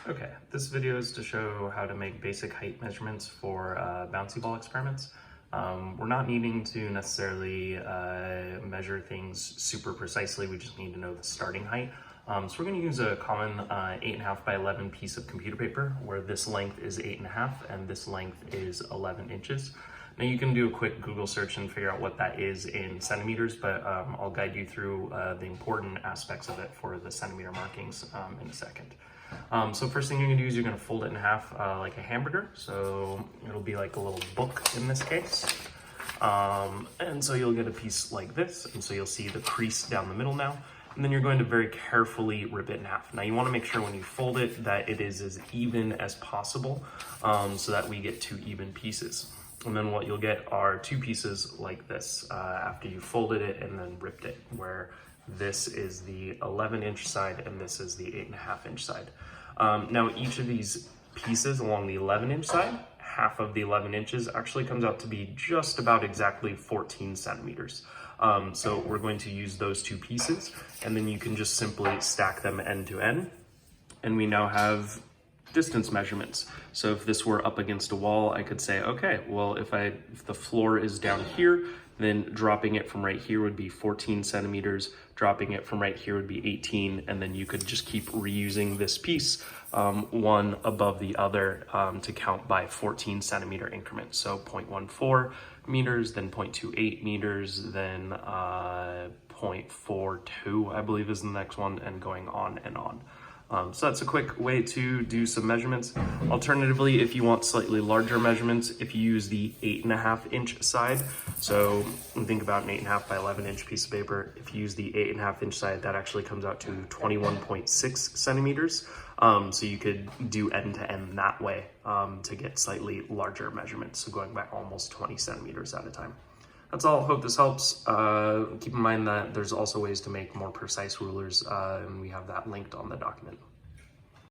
Okay, this video is to show how to make basic height measurements for bouncy ball experiments. We're not needing to necessarily measure things super precisely, we just need to know the starting height. So we're going to use a common 8.5 by 11 piece of computer paper where this length is 8.5 and this length is 11 inches. Now you can do a quick Google search and figure out what that is in centimeters, but I'll guide you through the important aspects of it for the centimeter markings in a second. So first thing you're gonna do is you're gonna fold it in half like a hamburger. So it'll be like a little book in this case. And so you'll get a piece like this. And so you'll see the crease down the middle now. And then you're going to very carefully rip it in half. Now you wanna make sure when you fold it that it is as even as possible so that we get two even pieces. And then what you'll get are two pieces like this after you folded it and then ripped it, where this is the 11-inch side and this is the 8.5-inch side. Now each of these pieces along the 11-inch side, half of the 11 inches actually comes out to be just about exactly 14 centimeters. So we're going to use those two pieces and then you can just simply stack them end to end. And we now have distance measurements. So if this were up against a wall, I could say, okay, well, if the floor is down here, then dropping it from right here would be 14 centimeters, dropping it from right here would be 18, and then you could just keep reusing this piece, one above the other, to count by 14 centimeter increments. So 0.14 meters, then 0.28 meters, then 0.42, I believe is the next one, and going on and on. So that's a quick way to do some measurements. Alternatively, if you want slightly larger measurements, if you use the 8.5-inch side, so think about an 8.5 by 11-inch piece of paper. If you use the 8.5-inch side, that actually comes out to 21.6 centimeters. So you could do end to end that way to get slightly larger measurements. So going by almost 20 centimeters at a time. That's all. Hope this helps. Keep in mind that there's also ways to make more precise rulers, and we have that linked on the document.